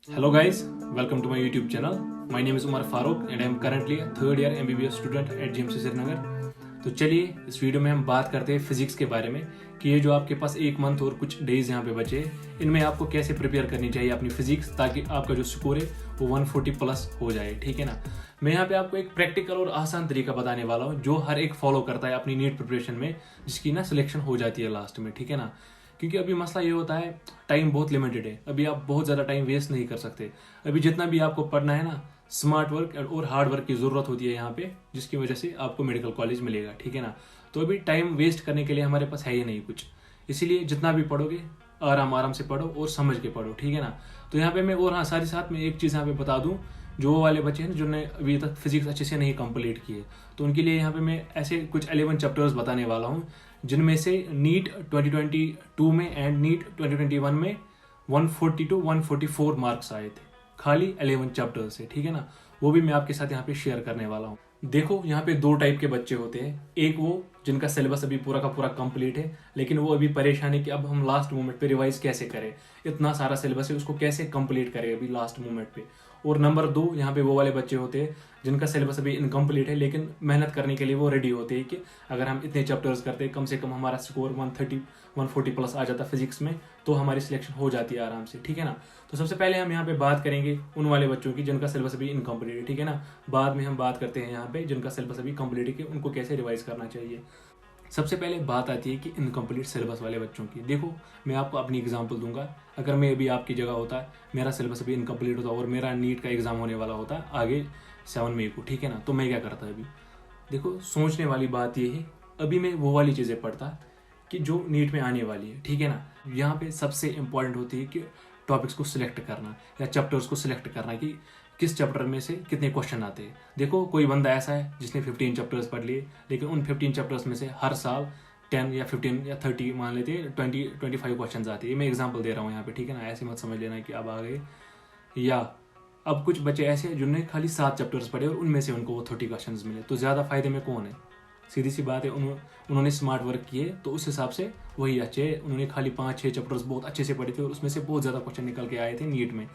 Hello guys, welcome to my YouTube channel. My name is Umar Farooq and I am currently a third year MBBS student at GMC Srinagar. तो चलिए इस video में हम बात करते हैं फिजिक्स के बारे में कि ये जो आपके पास एक मंथ और कुछ डेज यहाँ पे बचे इनमें आपको कैसे प्रिपेयर करनी चाहिए अपनी फिजिक्स ताकि आपका जो स्कोर है वो 140 प्लस हो जाए, ठीक है ना। मैं यहाँ पे आपको एक प्रैक्टिकल और आसान तरीका बताने वाला हूँ जो हर एक फॉलो करता है अपनी नीट प्रिपरेशन में, जिसकी ना सिलेक्शन हो जाती है लास्ट में, ठीक है ना। क्योंकि अभी मसला ये होता है टाइम बहुत लिमिटेड है, अभी आप बहुत ज़्यादा टाइम वेस्ट नहीं कर सकते। अभी जितना भी आपको पढ़ना है ना, स्मार्ट वर्क और हार्ड वर्क की ज़रूरत होती है यहाँ पे, जिसकी वजह से आपको मेडिकल कॉलेज मिलेगा, ठीक है ना। तो अभी टाइम वेस्ट करने के लिए हमारे पास है ही नहीं कुछ, इसीलिए जितना भी पढ़ोगे आराम से पढ़ो और समझ के पढ़ो, ठीक है ना। तो यहाँ पे मैं और हाँ साथ ही साथ में एक चीज़ यहाँ पे बता दूँ, जो वो वाले बच्चे हैं जिन्होंने अभी तक फिजिक्स अच्छे से नहीं कंप्लीट किए, तो उनके लिए यहाँ पे मैं ऐसे कुछ 11 चैप्टर्स बताने वाला हूँ जिनमें से नीट 2022 में एंड नीट 2021 में 140 to 144 मार्क्स आए थे खाली 11 चैप्टर से, ठीक है ना। वो भी मैं आपके साथ यहाँ पे शेयर करने वाला हूँ। देखो यहाँ पे दो टाइप के बच्चे होते हैं, एक वो जिनका सिलेबस अभी पूरा का पूरा कंप्लीट है लेकिन वो अभी परेशान है कि अब हम लास्ट मोमेंट पे रिवाइज कैसे करें, इतना सारा सिलेबस है उसको कैसे कंप्लीट करें अभी लास्ट मोमेंट पे। और नंबर दो यहाँ पे वो वाले बच्चे होते हैं जिनका सिलेबस अभी इनकम्प्लीट है लेकिन मेहनत करने के लिए वो रेडी होते हैं कि अगर हम इतने चैप्टर्स करते हैं कम से कम हमारा स्कोर 140 प्लस आ जाता फिजिक्स में तो हमारी सिलेक्शन हो जाती है आराम से, ठीक है ना। तो सबसे पहले हम यहाँ पे बात करेंगे उन वाले बच्चों की जिनका सिलेबस अभी इनकम्प्लीट है, ठीक है ना। बाद में हम बात करते हैं यहाँ पे जिनका सिलेबस अभी कंप्लीट है कि उनको कैसे रिवाइज करना चाहिए। सबसे पहले बात आती है कि इनकम्प्लीट सिलेबस वाले बच्चों की। देखो मैं आपको अपनी एग्जांपल दूंगा, अगर मैं अभी आपकी जगह होता, मेरा सिलेबस अभी इनकम्प्लीट होता और मेरा नीट का एग्जाम होने वाला होता आगे 7 मई को, ठीक है ना, तो मैं क्या करता अभी। देखो सोचने वाली बात ये है, अभी मैं वो वाली चीज़ें पढ़ता कि जो नीट में आने वाली है, ठीक है ना। यहाँ पे सबसे इंपॉर्टेंट होती है कि टॉपिक्स को सिलेक्ट करना या चैप्टर्स को सिलेक्ट करना कि किस चैप्टर में से कितने क्वेश्चन आते हैं। देखो कोई बंदा ऐसा है जिसने 15 चैप्टर्स पढ़ लिए लेकिन उन 15 चैप्टर्स में से हर साल 10 या 15 या 30 मान लेते हैं 25 क्वेश्चन आते हैं। मैं एग्जांपल दे रहा हूँ यहाँ पे, ठीक है ना, ऐसे मत समझ लेना कि अब आ गए। या अब कुछ बच्चे ऐसे हैं जिन्होंने खाली 7 चैप्टर्स पढ़े और उनमें से उनको वो 30 क्वेश्चन मिले, तो ज़्यादा फायदे में कौन है। सीधी सी बात है, उन्होंने स्मार्ट वर्क किए तो उस हिसाब से वही अच्छे, उन्होंने खाली 5-6 चैप्टर्स बहुत अच्छे से पढ़े थे और उसमें से बहुत ज़्यादा क्वेश्चन निकल के आए थे नीट में।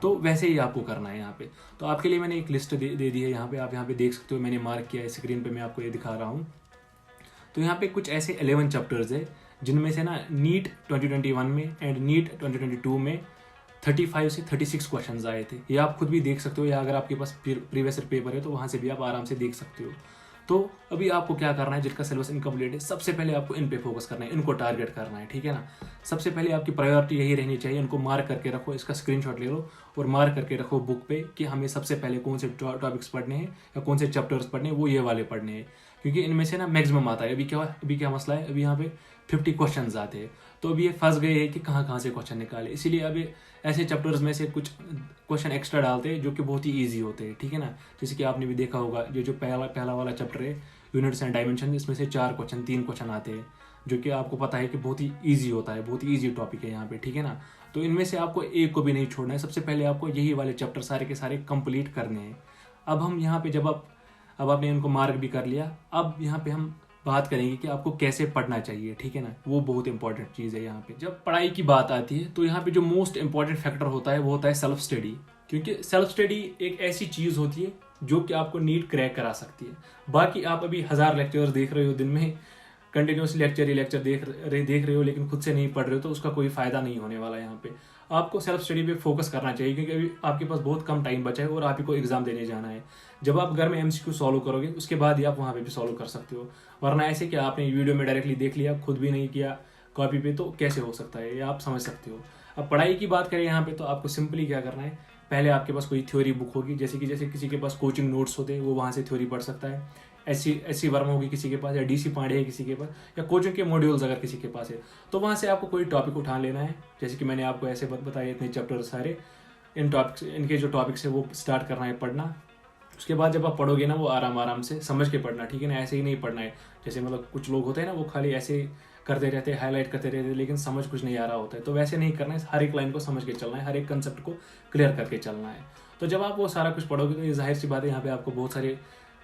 तो वैसे ही आपको करना है यहाँ पे। तो आपके लिए मैंने एक लिस्ट दे दी है यहाँ पे, आप यहाँ पे देख सकते हो, मैंने मार्क किया है स्क्रीन पे, मैं आपको ये दिखा रहा हूँ। तो यहाँ पे कुछ ऐसे 11 चैप्टर्स है जिनमें से ना नीट 2021 में एंड नीट 2022 में 35 से 36 क्वेश्चन आए थे। ये आप खुद भी देख सकते हो, या अगर आपके पास प्रीवियस पेपर है तो वहाँ से भी आप आराम से देख सकते हो। तो अभी आपको क्या करना है, जिनका सिलेबस इनकम्प्लीट है सबसे पहले आपको इन पे फोकस करना है, इनको टारगेट करना है, ठीक है ना। सबसे पहले आपकी प्रायोरिटी यही रहनी चाहिए, इनको मार्क करके रखो, इसका स्क्रीनशॉट ले लो और मार्क करके रखो बुक पे कि हमें सबसे पहले कौन से टॉपिक्स पढ़ने हैं या कौन से चैप्टर्स पढ़ने हैं, वो ये वाले पढ़ने हैं। क्योंकि इनमें से ना मैक्सिमम आता है। अभी क्या मसला है, अभी यहाँ पे 50 क्वेश्चन आते हैं, तो अभी ये फंस गए हैं कि कहाँ से क्वेश्चन निकाले, इसीलिए अभी ऐसे चैप्टर्स में से कुछ क्वेश्चन एक्स्ट्रा डालते हैं जो कि बहुत ही ईजी होते हैं, ठीक है ना। जैसे कि आपने भी देखा होगा, ये जो पहला वाला चैप्टर है यूनिट्स एंड डायमेंशन, इसमें से 3 क्वेश्चन आते हैं जो कि आपको पता है कि बहुत ही ईजी होता है, बहुत ही ईजी टॉपिक है यहाँ पे, ठीक है ना। तो इनमें से आपको एक को भी नहीं छोड़ना है, सबसे पहले आपको यही वाले चैप्टर सारे के सारे कंप्लीट करने हैं। अब हम यहाँ पे अब आपने इनको मार्क भी कर लिया, अब यहाँ पे हम बात करेंगे कि आपको कैसे पढ़ना चाहिए, ठीक है ना। वो बहुत इंपॉर्टेंट चीज़ है यहाँ पे। जब पढ़ाई की बात आती है तो यहाँ पे जो मोस्ट इंपॉर्टेंट फैक्टर होता है वो होता है सेल्फ स्टडी, क्योंकि सेल्फ स्टडी एक ऐसी चीज़ होती है जो कि आपको नीट क्रैक करा सकती है। बाकी आप अभी 1000 लेक्चर्स देख रहे हो दिन में, कंटिन्यूसली लेक्चर देख रहे हो लेकिन खुद से नहीं पढ़ रहे हो, तो उसका कोई फायदा नहीं होने वाला। यहाँ पे आपको सेल्फ स्टडी पे फोकस करना चाहिए क्योंकि अभी आपके पास बहुत कम टाइम बचा है और आप ही को एग्जाम देने जाना है। जब आप घर में एमसीक्यू सॉल्व करोगे उसके बाद ही आप वहाँ पे भी सॉल्व कर सकते हो, वरना ऐसे कि आपने वीडियो में डायरेक्टली देख लिया, खुद भी नहीं किया कॉपी पे, तो कैसे हो सकता है, ये आप समझ सकते हो। अब पढ़ाई की बात करें यहाँ पे, तो आपको सिंपली क्या करना है, पहले आपके पास कोई थ्योरी बुक होगी, जैसे किसी के पास कोचिंग नोट्स होते हैं वो वहाँ से थ्योरी पढ़ सकता है। ऐसी वर्मा होगी किसी के पास, या डीसी पांडे है किसी के पास, या कोचिंग के मॉड्यूल्स अगर किसी के पास है, तो वहाँ से आपको कोई टॉपिक उठा लेना है। जैसे कि मैंने आपको ऐसे बताया इतने चैप्टर सारे, इनके जो टॉपिक्स है वो स्टार्ट करना है पढ़ना। उसके बाद जब आप पढ़ोगे ना वो आराम से समझ के पढ़ना, ठीक है ना। ऐसे ही नहीं पढ़ना है, जैसे मतलब कुछ लोग होते हैं ना वो खाली ऐसे करते रहते हैं, हाईलाइट करते रहते हैं, लेकिन समझ कुछ नहीं आ रहा होता है। तो वैसे नहीं करना है, हर एक लाइन को समझ के चलना है, हर एक कंसेप्ट को क्लियर करके चलना है। तो जब आप वो सारा कुछ पढ़ोगे तो ये जाहिर सी बात है, यहाँ पे आपको बहुत सारे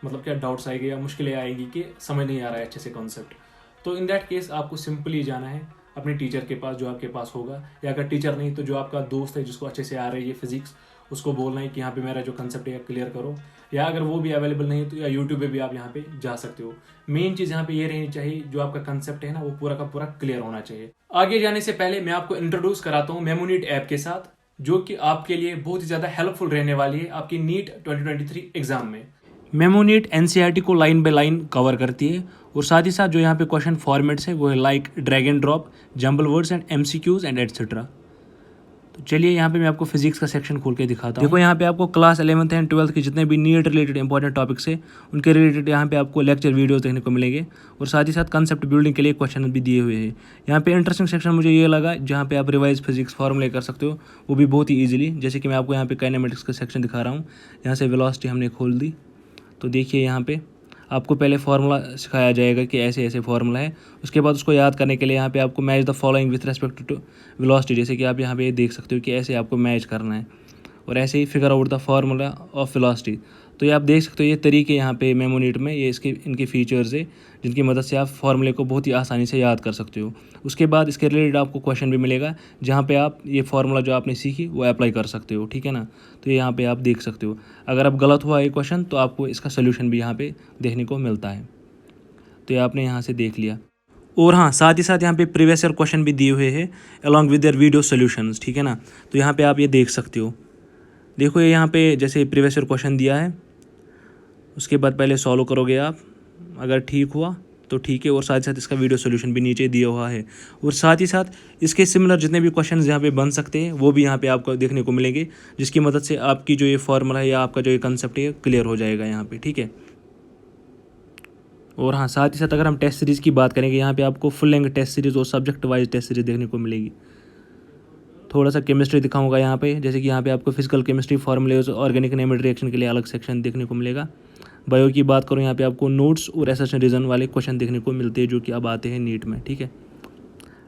मतलब क्या डाउट्स आएंगे या मुश्किलें आएंगी कि समझ नहीं आ रहा है अच्छे से कॉन्सेप्ट। तो इन दैट केस आपको सिंपली जाना है, अपने टीचर के पास जो आपके पास होगा, या अगर टीचर नहीं तो जो आपका दोस्त है जिसको अच्छे से आ रही है फिजिक्स, उसको बोलना है कि यहाँ पे मेरा जो कंसेप्ट है क्लियर करो। या अगर वो भी अवेलेबल नहीं है तो या यूट्यूब पे भी आप यहाँ पे जा सकते हो। मेन चीज़ यहाँ पे ये रहनी चाहिए, जो आपका कंसेप्ट है ना वो पूरा का पूरा क्लियर होना चाहिए। आगे जाने से पहले मैं आपको इंट्रोड्यूस कराता हूँ मेमोनीट ऐप के साथ, जो कि आपके लिए बहुत ही ज़्यादा हेल्पफुल रहने वाली है आपकी नीट 2023 एग्जाम में। मेमोनीट एनसीईआरटी को लाइन बाय लाइन कवर करती है, और साथ ही साथ जो यहाँ पे क्वेश्चन फॉर्मेट्स है वो है like drag and drop, jumble words and MCQs and etcetera. तो चलिए यहाँ पे मैं आपको फिजिक्स का सेक्शन खोल के दिखाता हूँ। देखो यहाँ पे आपको क्लास 11th एंड 12th के जितने भी नीट रिलेटेड इंपॉर्टेंट टॉपिक्स है उनके रिलेटेड यहाँ पे आपको लेक्चर वीडियोस देखने को मिलेंगे, और साथ ही साथ कंसेप्ट बिल्डिंग के लिए क्वेश्चन भी दिए हुए हैं। यहाँ पे इंटरेस्टिंग सेक्शन मुझे ये लगा जहाँ पे आप रिवाइज फिजिक्स फॉर्मूले कर सकते हो, वो भी बहुत ही ईजिली। जैसे कि मैं आपको यहाँ पे काइनेमेटिक्स का सेक्शन दिखा रहा हूँ। यहाँ से वेलोसिटी हमने खोल दी, तो देखिए यहाँ पे आपको पहले फार्मूला सिखाया जाएगा कि ऐसे ऐसे फार्मूला है। उसके बाद उसको याद करने के लिए यहाँ पे आपको match the following with respect to velocity, जैसे कि आप यहाँ पे देख सकते हो कि ऐसे आपको मैच करना है, और ऐसे ही figure out the formula of velocity. तो ये आप देख सकते हो ये तरीके यहाँ पे मेमोनीट में ये इनके फीचर्स है जिनकी मदद से आप फार्मूले को बहुत ही आसानी से याद कर सकते हो। उसके बाद इसके रिलेटेड आपको क्वेश्चन भी मिलेगा जहाँ पे आप ये फार्मूला जो आपने सीखी वो अप्लाई कर सकते हो, ठीक है ना। तो ये यहाँ पे आप देख सकते हो, अगर आप गलत हुआ ये क्वेश्चन तो आपको इसका सोल्यूशन भी यहाँ पे देखने को मिलता है। तो ये आपने यहाँ से देख लिया, और हाँ साथ ही साथ यहाँ पे प्रीवियस ईयर क्वेश्चन भी दिए हुए हैं along with their video solutions, ठीक है ना। तो यहाँ पे आप ये देख सकते हो, देखो ये यहाँ पे जैसे प्रीवियस ईयर क्वेश्चन दिया है, उसके बाद पहले सॉल्व करोगे आप, अगर ठीक हुआ तो ठीक है, और साथ ही साथ इसका वीडियो सोल्यूशन भी नीचे दिया हुआ है, और साथ ही साथ इसके सिमिलर जितने भी क्वेश्चंस यहाँ पे बन सकते हैं वो भी यहाँ पे आपको देखने को मिलेंगे, जिसकी मदद से आपकी जो ये फॉर्मूला है या आपका जो ये कंसेप्ट है क्लियर हो जाएगा यहाँ पे, ठीक है। और हाँ साथ ही साथ अगर हम टेस्ट सीरीज़ की बात करेंगे, यहाँ पे आपको फुल लेंथ टेस्ट सीरीज़ और सब्जेक्ट वाइज टेस्ट सीरीज़ देखने को मिलेगी। थोड़ा सा केमिस्ट्री दिखाऊंगा यहाँ पे, जैसे कि यहाँ पे आपको physical chemistry formulas organic named reaction के लिए अलग सेक्शन देखने को मिलेगा। बायो की बात करूँ यहाँ पे आपको नोट्स और एसेशन रीजन वाले क्वेश्चन देखने को मिलते हैं जो कि अब आते हैं नीट में, ठीक है।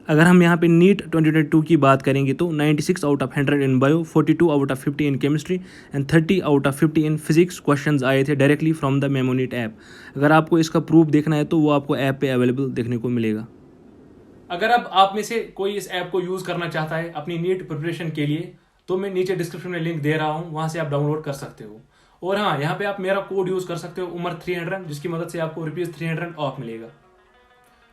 अगर हम यहाँ पे नीट 2022 की बात करेंगे तो 96 out of 100 in bio, 42 out of 50 in chemistry and 30 out of 50 in physics questions आए थे directly from the Memonit app. अगर आपको इसका प्रूफ देखना है तो वो आपको ऐप पे अवेलेबल देखने को मिलेगा। अगर अब आप में से कोई इस ऐप को यूज़ करना चाहता है अपनी नीट प्रिपरेशन के लिए, तो मैं नीचे डिस्क्रिप्शन में लिंक दे रहा हूँ, वहाँ से आप डाउनलोड कर सकते हो। और हाँ यहाँ पे आप मेरा कोड यूज़ कर सकते हो उमर 300, जिसकी मदद से आपको ₹300 ऑफ मिलेगा।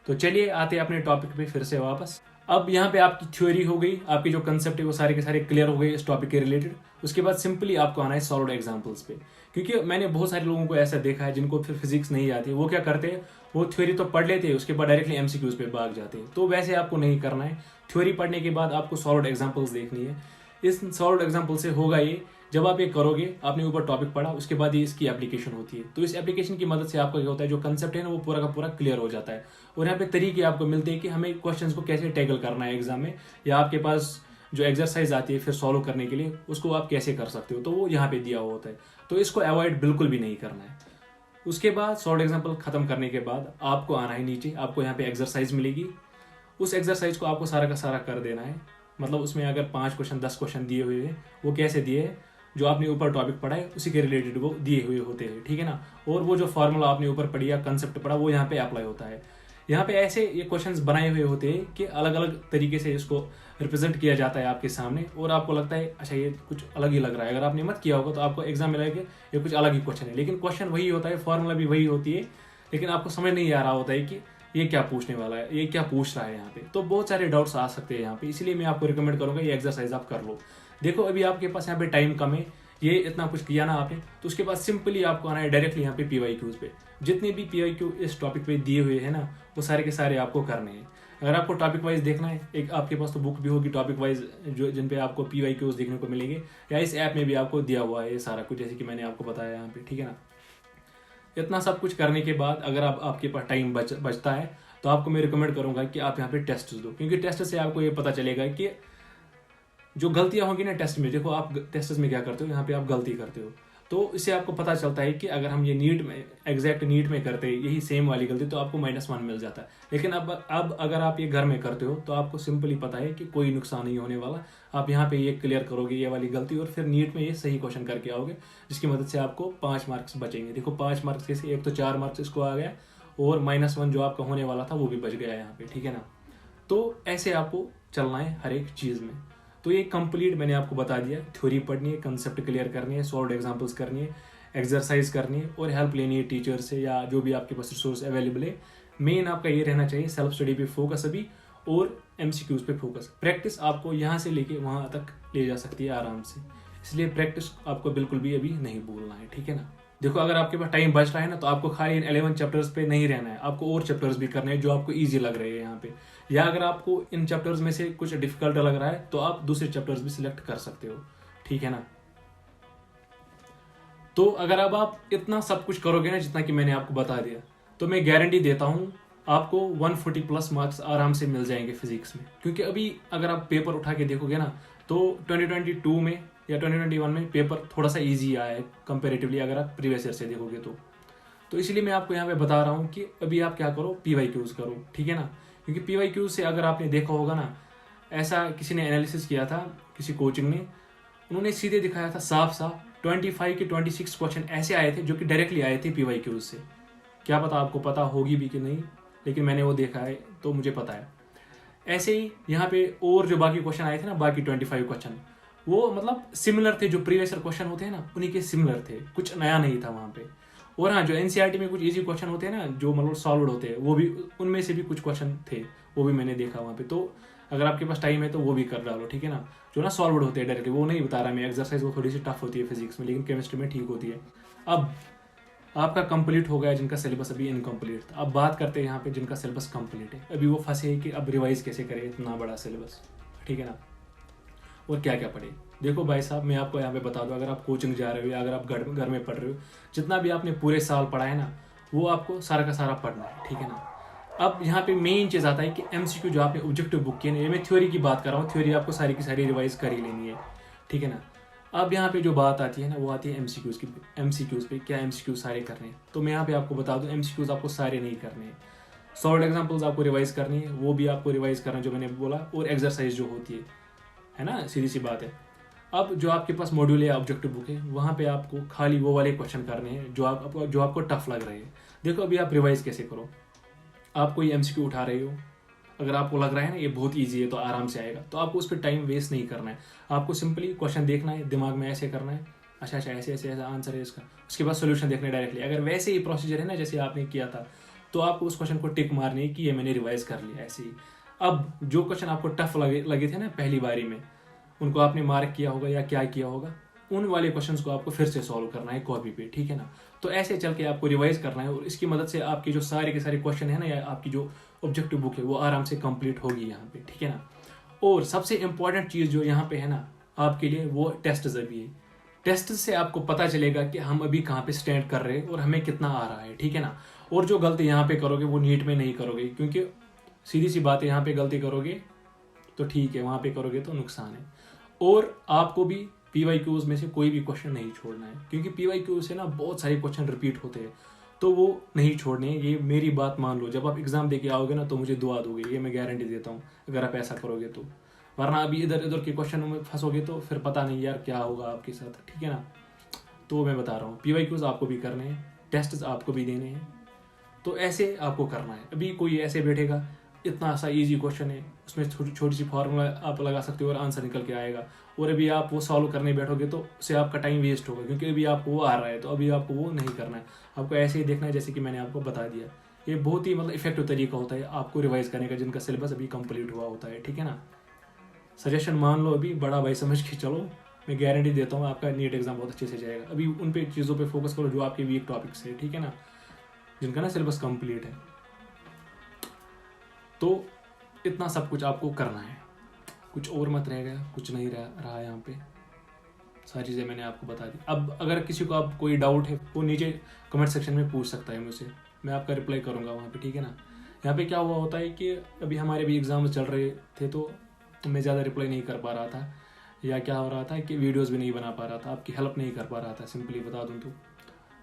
तो चलिए आते हैं अपने टॉपिक पे फिर से वापस। अब यहाँ पे आपकी थ्योरी हो गई, आपके जो कंसेप्ट है वो सारे के सारे क्लियर हो गए इस टॉपिक के रिलेटेड। उसके बाद सिंपली आपको आना है सॉल्व एग्जांपल्स पे, क्योंकि मैंने बहुत सारे लोगों को ऐसा देखा है जिनको फिर फिजिक्स नहीं आती। वो क्या करते हैं, वो थ्योरी तो पढ़ लेते हैं, उसके बाद डायरेक्टली एमसीक्यूज पे भाग जाते हैं। तो वैसे आपको नहीं करना है। थ्योरी पढ़ने के बाद आपको सॉल्व एग्जाम्पल्स देखनी है। इस सॉल्व एग्जाम्पल से होगा ये, जब आप ये करोगे, आपने ऊपर टॉपिक पढ़ा, उसके बाद ये इसकी एप्लीकेशन होती है। तो इस एप्लीकेशन की मदद से आपका क्या होता है, जो कंसेप्ट है ना वो पूरा का पूरा क्लियर हो जाता है। और यहाँ पे तरीके आपको मिलते हैं कि हमें क्वेश्चंस को कैसे टैकल करना है एग्जाम में, या आपके पास जो एक्सरसाइज आती है फिर सॉल्व करने के लिए उसको आप कैसे कर सकते हो, तो वो यहाँ पे दिया हुआ होता है। तो इसको अवॉइड बिल्कुल भी नहीं करना है। उसके बाद सॉल्व एग्जाम्पल खत्म करने के बाद आपको आना है नीचे, आपको यहाँ पे एक्सरसाइज मिलेगी। उस एक्सरसाइज को आपको सारा का सारा कर देना है। मतलब उसमें अगर 5 क्वेश्चन 10 क्वेश्चन दिए हुए हैं, वो कैसे दिए हैं, जो आपने ऊपर टॉपिक पढ़ा है उसी के रिलेटेड वो दिए हुए होते हैं, ठीक है ना। और वो जो फार्मूला आपने ऊपर पढ़ी या कंसेप्ट पढ़ा वो यहाँ पे अप्लाई होता है। यहाँ पे ऐसे ये क्वेश्चंस बनाए हुए होते हैं कि अलग अलग तरीके से इसको रिप्रेजेंट किया जाता है आपके सामने, और आपको लगता है अच्छा ये कुछ अलग ही लग रहा है। अगर आपने मत किया होगा तो आपको एग्जाम में लगेगा ये कुछ अलग ही क्वेश्चन है, लेकिन क्वेश्चन वही होता है, फॉर्मूला भी वही होती है, लेकिन आपको समझ नहीं आ रहा होता है कि ये क्या पूछने वाला है, ये क्या पूछ रहा है यहाँ पे। तो बहुत सारे डाउट्स आ सकते हैं यहाँ पे, इसलिए मैं आपको रिकमेंड करूंगा ये एक्सरसाइज आप कर लो। देखो अभी आपके पास यहाँ पे टाइम कम है, ये इतना कुछ किया ना आपने, तो उसके बाद सिंपली आपको आना है डायरेक्टली यहाँ पे PYQs पे। जितने भी PYQ इस टॉपिक पे दिए हुए हैं ना वो सारे के सारे आपको करने हैं। अगर आपको टॉपिक वाइज देखना है, एक आपके पास तो बुक भी होगी टॉपिक वाइज जो जिन पे आपको PYQs देखने को मिलेंगे, या इस ऐप में भी आपको दिया हुआ है ये सारा कुछ, जैसे कि मैंने आपको बताया यहाँ पे, ठीक है ना। इतना सब कुछ करने के बाद अगर आपके पास टाइम बचता है तो आपको मैं रिकमेंड करूंगा कि आप यहाँ पे टेस्ट दो, क्योंकि टेस्ट से आपको ये पता चलेगा कि जो गलतियां होंगी ना टेस्ट में, देखो आप टेस्ट में क्या करते हो, यहाँ पे आप गलती करते हो, तो इससे आपको पता चलता है कि अगर हम ये नीट में एग्जैक्ट नीट में करते यही सेम वाली गलती तो आपको -1 मिल जाता है। लेकिन अब अगर आप ये घर में करते हो तो आपको सिंपली पता है कि कोई नुकसान नहीं होने वाला। आप यहाँ पे ये क्लियर करोगे ये वाली गलती, और फिर नीट में ये सही क्वेश्चन करके आओगे, जिसकी मदद से आपको 5 मार्क्स बचेंगे। देखो 5 मार्क्स कैसे, एक तो 4 मार्क्स इसको आ गया, और -1 जो आपका होने वाला था वो भी बच गया यहाँ पे, ठीक है ना। तो ऐसे आपको चलना है हर एक चीज़ में। तो ये कंप्लीट मैंने आपको बता दिया, थ्योरी पढ़नी है, कंसेप्ट क्लियर करनी है, सॉल्व एग्जाम्पल्स करनी है, एक्सरसाइज करनी है और हेल्प लेनी है टीचर से या जो भी आपके पास रिसोर्स अवेलेबल है। मेन आपका ये रहना चाहिए सेल्फ स्टडी पे फोकस अभी और एमसीक्यूज पे फोकस। प्रैक्टिस आपको यहाँ से लेके वहाँ तक ले जा सकती है आराम से, इसलिए प्रैक्टिस आपको बिल्कुल भी अभी नहीं भूलना है, ठीक है ना। देखो अगर आपके पास टाइम बच रहा है ना, तो आपको खाली इन 11 चैप्टर्स पे नहीं रहना है, आपको और चैप्टर्स भी करने हैं जो आपको इजी लग रहे हैं यहाँ पे। या अगर आपको इन चैप्टर्स में से कुछ डिफिकल्ट लग रहा है तो आप दूसरे चैप्टर्स भी सिलेक्ट कर सकते हो, ठीक है ना। तो अगर अब आप इतना सब कुछ करोगे ना जितना कि मैंने आपको बता दिया, तो मैं गारंटी देता हूँ आपको 140 प्लस मार्क्स आराम से मिल जाएंगे फिजिक्स में। क्योंकि अभी अगर आप पेपर उठा के देखोगे ना, तो 2022 में या 2021 में पेपर थोड़ा सा इजी आया है कंपेरेटिवली, अगर आप प्रीवियस ईयर से देखोगे तो इसलिए मैं आपको यहाँ पे बता रहा हूँ कि अभी आप क्या करो, PYQs करो, ठीक है ना। क्योंकि PYQs से अगर आपने देखा होगा ना, ऐसा किसी ने एनालिसिस किया था किसी कोचिंग ने, उन्होंने सीधे दिखाया था साफ साफ 25 के 26 क्वेश्चन ऐसे आए थे जो कि डायरेक्टली आए थे PYQs से। क्या पता आपको पता होगी भी कि नहीं, लेकिन मैंने वो देखा है तो मुझे पता है। ऐसे ही यहाँ पे और जो बाकी क्वेश्चन आए थे ना, बाकी 25 क्वेश्चन, वो मतलब सिमिलर थे, जो प्रीवियस क्वेश्चन होते हैं ना उन्हीं के सिमिलर थे, कुछ नया नहीं था वहाँ पे। और हाँ, जो एनसीईआरटी में कुछ इजी क्वेश्चन होते हैं ना, जो मतलब सॉल्व होते हैं, वो भी उनमें से भी कुछ क्वेश्चन थे, वो भी मैंने देखा वहाँ पे। तो अगर आपके पास टाइम है तो वो भी कर डालो, ठीक है ना। जो ना सॉल्व होते हैं डायरेक्टली, वो नहीं बता रहा मैं, एक्सरसाइज वो थोड़ी सी टफ होती है फिजिक्स में, लेकिन केमिस्ट्री में ठीक होती है। अब आपका कंप्लीट हो गया जिनका सिलेबस अभी इनकम्प्लीट था। अब बात करते हैं यहाँ पे जिनका सिलेबस कंप्लीट है, अभी वो फंसे हैं कि अब रिवाइज कैसे करें इतना बड़ा सिलेबस, ठीक है ना, और क्या क्या पढ़े। देखो भाई साहब, मैं आपको यहाँ पे बता दूं, अगर आप कोचिंग जा रहे हो या अगर आप घर में पढ़ रहे हो, जितना भी आपने पूरे साल पढ़ा है ना, वो आपको सारा का सारा पढ़ना है, ठीक है ना। अब यहाँ पे मेन चीज़ आता है कि एमसीक्यू जो आपने ऑब्जेक्टिव बुक किए ना, ये मैं थ्योरी की बात कर रहा हूँ, थ्योरी आपको सारी की सारी रिवाइज कर ही लेनी है, ठीक है ना। अब यहाँ पे जो बात आती है ना, वो आती है एमसीक्यूज़ की। एमसीक्यूज़ पे क्या एमसीक्यूज़ सारे करने हैं, तो मैं यहाँ पे आपको बता दूँ एमसीक्यूज़ आपको सारे नहीं करने हैं। सॉल्व एग्जाम्पल्स आपको रिवाइज करनी है, वो भी आपको रिवाइज करना है जो मैंने बोला, और एक्सरसाइज जो होती है ना, सीधी सी बात है। अब जो आपके पास मॉड्यूल या ऑब्जेक्टिव बुक है, वहाँ पे आपको खाली वो वाले क्वेश्चन करने हैं जो आपको टफ लग रहे हैं। देखो अभी आप रिवाइज कैसे करो, आप कोई एमसीक्यू उठा रहे हो, अगर आपको लग रहा है ना ये बहुत इजी है तो आराम से आएगा, तो आपको उस पर टाइम वेस्ट नहीं करना है। आपको सिंपली क्वेश्चन देखना है, दिमाग में ऐसे करना है, अच्छा ऐसे ऐसे ऐसा आंसर है इसका, उसके बाद सोल्यूशन देखना है डायरेक्टली। अगर वैसे ही प्रोसीजर है ना जैसे आपने किया था, तो आपको उस क्वेश्चन को टिक मारनी है कि ये मैंने रिवाइज कर लिया ऐसे ही। अब जो क्वेश्चन आपको टफ लगे थे ना पहली बारी में, उनको आपने मार्क किया होगा या क्या किया होगा, उन वाले क्वेश्चंस को आपको फिर से सॉल्व करना है कॉपी पे, ठीक है ना। तो ऐसे चल के आपको रिवाइज करना है, और इसकी मदद से आपकी जो सारे के सारे क्वेश्चन है ना, या आपकी जो ऑब्जेक्टिव बुक है वो आराम से कंप्लीट होगी यहाँ पे, ठीक है ना। और सबसे इंपॉर्टेंट चीज़ जो यहाँ पे है ना आपके लिए, वो टेस्ट अभी है। टेस्ट से आपको पता चलेगा कि हम अभी कहाँ पे स्टैंड कर रहे हैं और हमें कितना आ रहा है, ठीक है ना। और जो गलती यहाँ पे करोगे वो नीट में नहीं करोगे, क्योंकि सीधी सी बात है, यहाँ पे गलती करोगे तो ठीक है, वहाँ पे करोगे तो नुकसान है। और आपको भी PYQs में से कोई भी क्वेश्चन नहीं छोड़ना है, क्योंकि PYQ से ना बहुत सारे क्वेश्चन रिपीट होते हैं, तो वो नहीं छोड़ने हैं। ये मेरी बात मान लो, जब आप एग्जाम दे के आओगे ना तो मुझे दुआ दोगे, ये मैं गारंटी देता हूँ, अगर आप ऐसा करोगे तो। वरना अभी इधर उधर के क्वेश्चन में फंसोगे तो फिर पता नहीं यार क्या होगा आपके साथ, ठीक है ना। तो मैं बता रहा हूँ PYQs आपको भी करने हैं, टेस्ट आपको भी देने हैं, तो ऐसे आपको करना है। अभी कोई ऐसे बैठेगा, इतना सा इजी क्वेश्चन है, उसमें छोटी सी फॉर्मूला आप लगा सकते हो और आंसर निकल के आएगा, और अभी आप वो सॉल्व करने बैठोगे तो उससे आपका टाइम वेस्ट होगा, क्योंकि अभी आपको वो आ रहा है, तो अभी आपको वो नहीं करना है। आपको ऐसे ही देखना है जैसे कि मैंने आपको बता दिया। ये बहुत ही मतलब इफेक्टिव तरीका होता है आपको रिवाइज करने का, जिनका सिलेबस अभी कंप्लीट हुआ होता है, ठीक है ना। सजेशन मान लो, अभी बड़ा भाई समझ के चलो, मैं गारंटी देता हूँ आपका नीट एग्जाम बहुत अच्छे से जाएगा। अभी उन पे चीज़ों पे फोकस करो जो आपके वीक टॉपिक्स है, ठीक है ना, जिनका ना सिलेबस कंप्लीट है। तो इतना सब कुछ आपको करना है, कुछ और मत रह गया, कुछ नहीं रहा यहाँ पे, सारी चीज़ें मैंने आपको बता दी। अब अगर किसी को आप कोई डाउट है वो नीचे कमेंट सेक्शन में पूछ सकता है मुझसे, मैं आपका रिप्लाई करूँगा वहाँ पे, ठीक है ना। यहाँ पे क्या हुआ होता है कि अभी हमारे भी एग्ज़ाम चल रहे थे, तो मैं ज़्यादा रिप्लाई नहीं कर पा रहा था, या क्या हो रहा था कि वीडियोज़ भी नहीं बना पा रहा था, आपकी हेल्प नहीं कर पा रहा था, सिंपली बता दूँ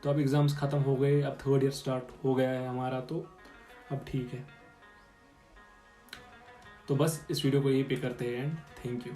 तो अब एग्ज़ाम्स ख़त्म हो गए, अब 3rd ईयर स्टार्ट हो गया है हमारा, तो अब ठीक है। तो बस इस वीडियो को यहीं पे करते हैं एंड थैंक यू।